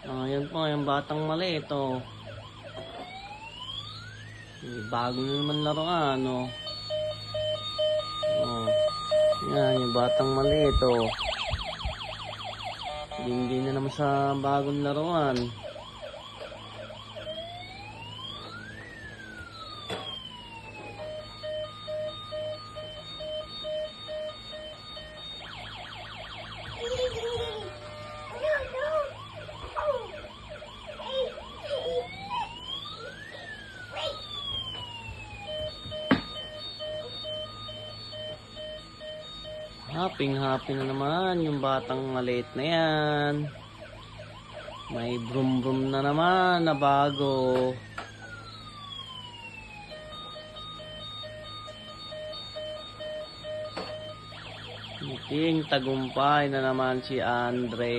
Yan po, yung batang maliit, oh. Bago na naman laruan, oh. Oh. Yan, yung batang maliit, oh. Hindi na naman sa bagong laruan. Happy na naman yung batang maliit na yan. May brum brum na naman na bago. Muting tagumpay na naman si Andre.